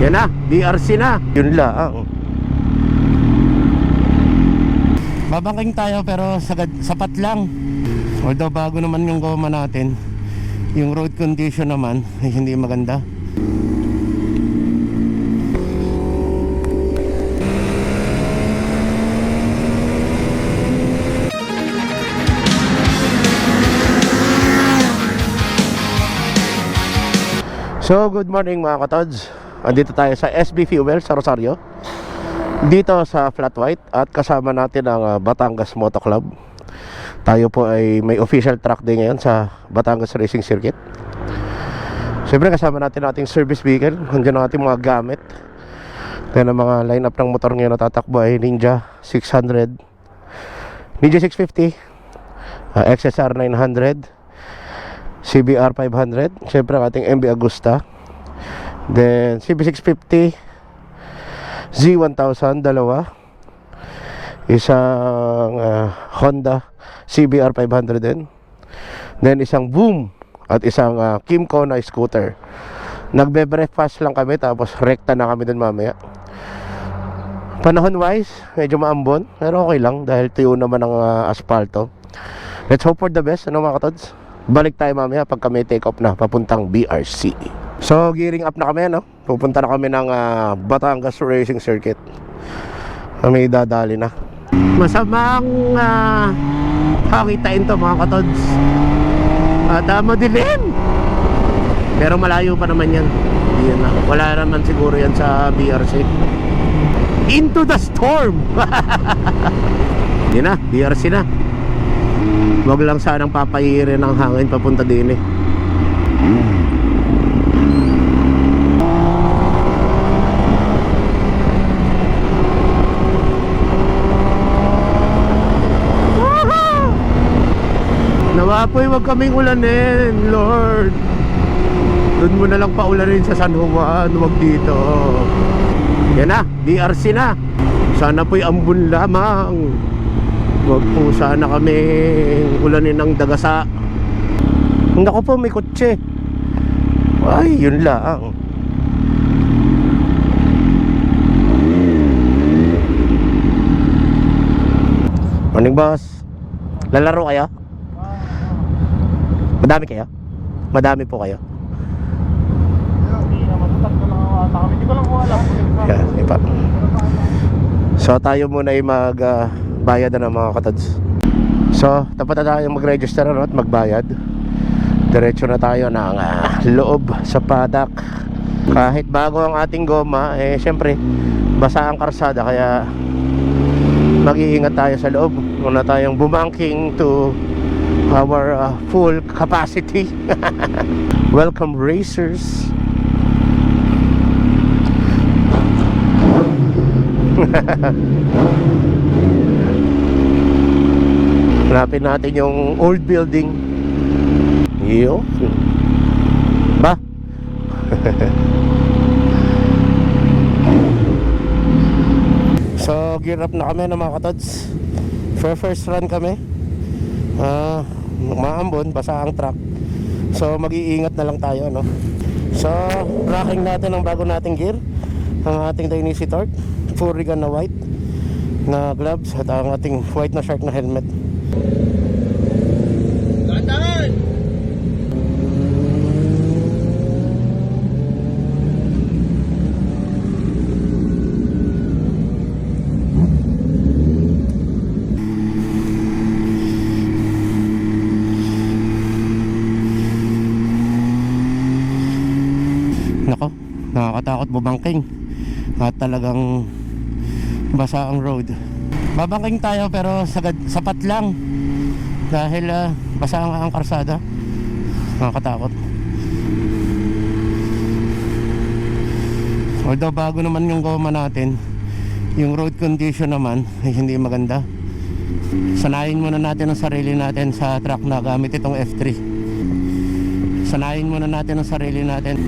Yan na, BRC na. Yun lang. Babangking tayo pero sapat lang. Although bago naman yung goma natin, yung road condition naman ay hindi maganda. So good morning mga katods. Andito tayo sa SB Fuel sa Rosario, dito sa Flat White, at kasama natin ang Batangas Moto Club. Tayo po ay may official track day ngayon sa Batangas Racing Circuit. Siyempre kasama natin ating service vehicle. Nandiyan ang ating mga gamit. Then ang mga lineup ng motor ngayon na tatakbo ay Ninja 600, Ninja 650, XSR 900, CBR 500, siyempre ang ating MB Agusta, then CB650, Z1000 dalawa, isang Honda CBR 500 din, then isang Boom at isang Kimco na scooter. Nagbe-breakfast lang kami tapos rekta na kami dun mamaya. Panahon wise medyo maambon pero okay lang dahil tuyo naman ang asfalto. Let's hope for the best, ano mga katods. Balik tayo mamaya pag kami take off na papuntang BRC. So gearing up na kami, no? Pupunta na kami ng Batangas Racing Circuit. Kami dadali na. Masamang pakitain to mga katods. At madilim, pero malayo pa naman yan. Yan na. Wala naman siguro yan sa BRC. Into the storm. Yan na, BRC na. Wag lang sanang papahirin ng hangin papunta din eh. Nawapoy, wag kaming ulanin, Lord. Doon mo na lang paulanin sa San Juan, wag dito. Yan na, BRC na. Sana po'y ambon lamang. Wag po sana kami ulanin ng dagasa. Naku po, may kotse. Ay, yun lang. Morning boss. Lalaro kayo? Madami kayo? Madami po kayo? Hindi naman, tatlo lang ang ata kami. Hindi ko lang kung alam. Yan, ipa. So tayo muna ay magbayad na ng mga katods. So tapat na tayo mag-register at magbayad. Diretso na tayo ng loob sa paddock. Kahit bago ang ating goma, eh syempre basa ang karsada, kaya mag-iingat tayo sa loob. Muna tayong bumangking to our full capacity. Welcome racers. Hanapin natin yung old building. Yun ba? So gear up na kami ng mga katods. First run kami. Maambon, basa ang track. So mag-iingat na lang tayo, no? So rocking natin ang bago nating gear, ang ating Dainese Torque full rigan na white na gloves at ang ating white na shark na helmet. Gandaan! Nako, nakakatakot bumangking at talagang basa ang road. Babangking tayo pero sapat lang dahil basa ang karsada. Nakakatakot. Although bago naman yung goma natin, yung road condition naman ay hindi maganda. Sanayin muna natin ang sarili natin sa track na gamit itong F3. Sanayin muna natin ang sarili natin.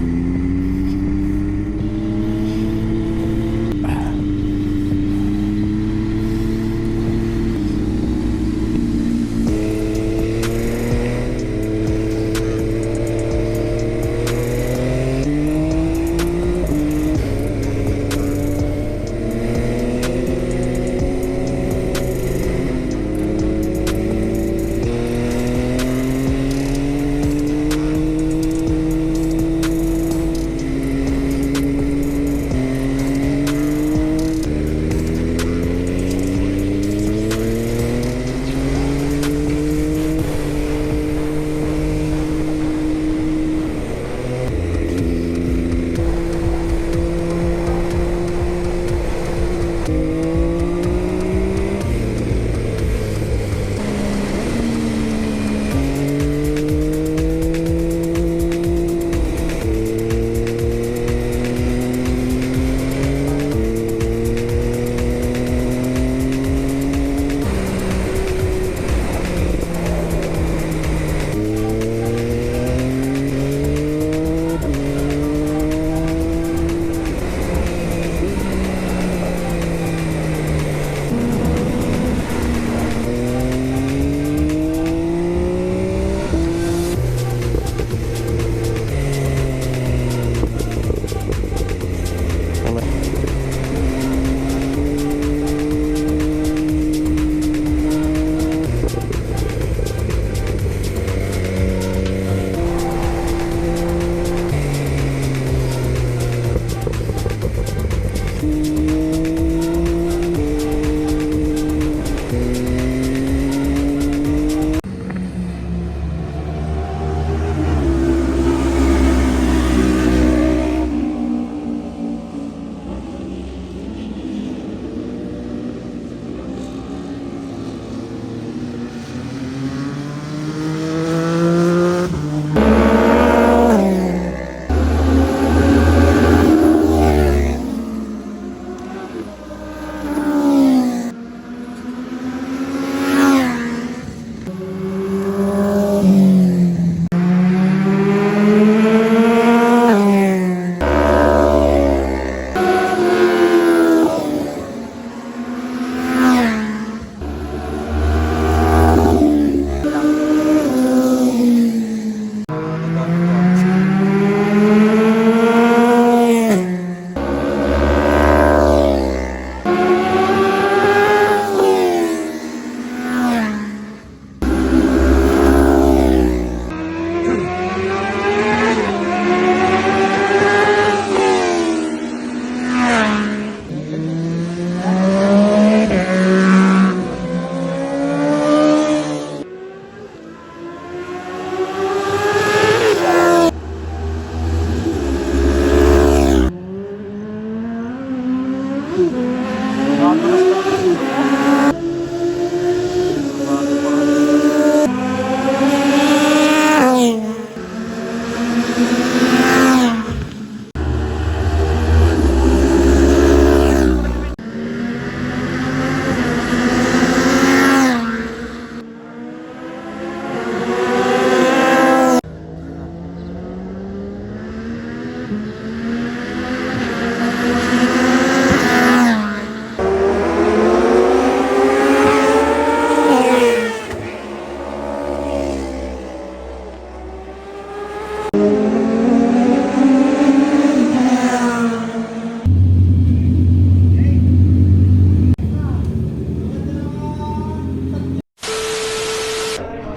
Nakadulas talaga.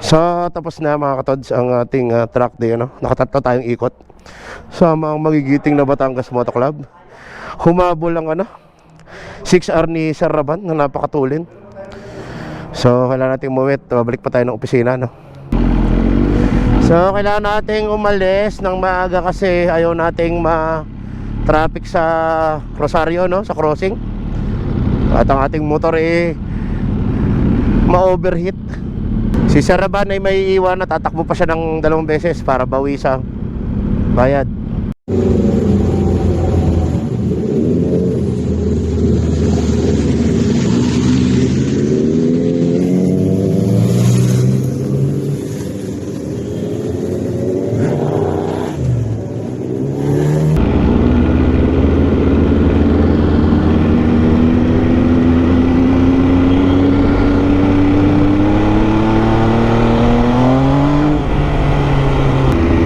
So tapos na mga katods ang ating track day, ano? Nakatatlo tayong ikot sa mga magigiting na Batangas Moto Club. Humabol ang 6R ni Sir Raban na napakatulin. So kailangan nating umuwi, babalik pa tayo ng opisina, no? So kailangan nating umalis ng maaga kasi ayaw nating ma-traffic sa Rosario, no? Sa crossing. At ang ating motor ma-overheat. Si Sir Raban ay may iwan na tatakbo pa siya ng 2 beses para bawi sa bayad.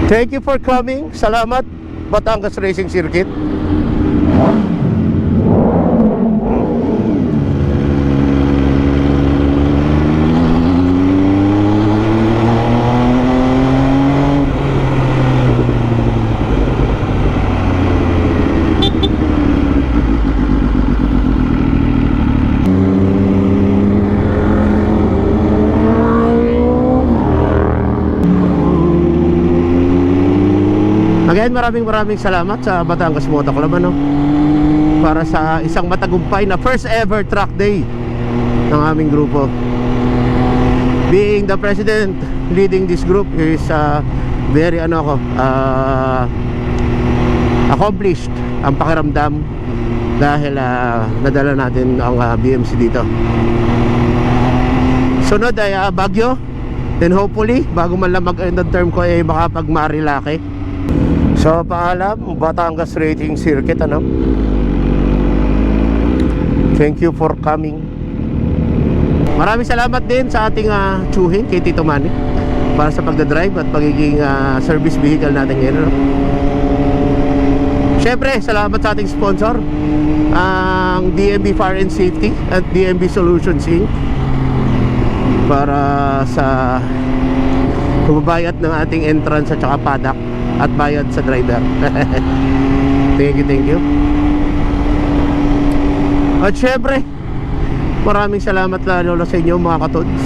Thank you for coming. Salamat, Batangas Racing Circuit. Again, maraming salamat sa Batangas Moto Club, ano, para sa isang matagumpay na first ever track day ng aming grupo. Being the president leading this group is very accomplished ang pakiramdam dahil nadala natin ang BMC dito. Sunod ay Baguio, then hopefully bago man lang mag-end ang term ko ay makapag Marilake. So paalam, Batangas Racing Circuit, ano. Thank you for coming. Maraming salamat din sa ating tsuhin kay Tito Manny para sa pagdadrive at pagiging service vehicle natin ngayon, ano? Siyempre, salamat sa ating sponsor, ang DMB Fire and Safety at DMB Solutions Inc. para sa pagbabayad ng ating entrance at saka paddock at bayad sa driver. Thank you. At syempre, maraming salamat lalo sa inyo mga katods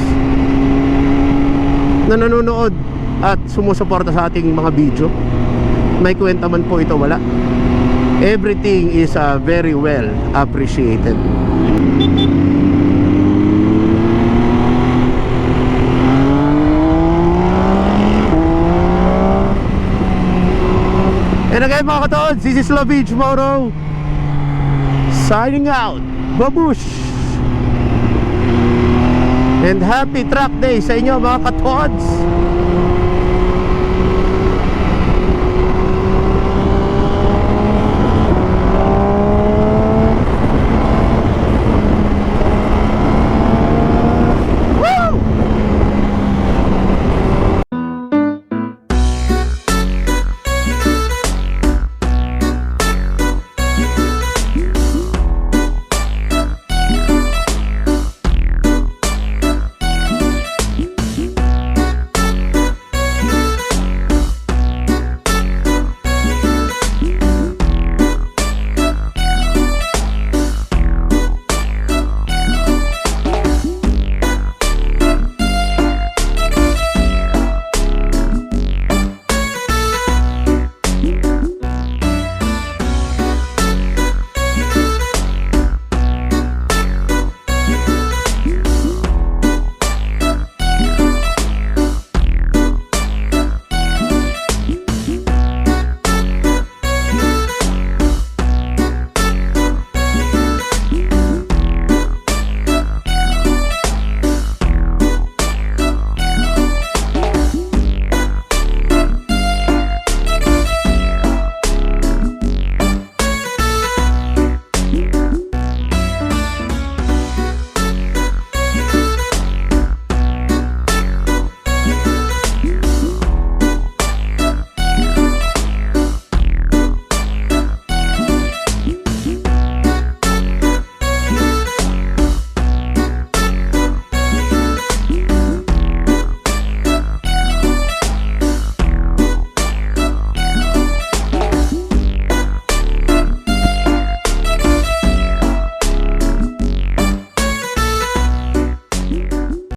na nanonood at sumusuporta sa ating mga video. May kwenta man po ito, wala. Everything is very well appreciated. And again mga katods, this is Lovage Moto signing out. Babush! And happy track day sa inyo mga katods.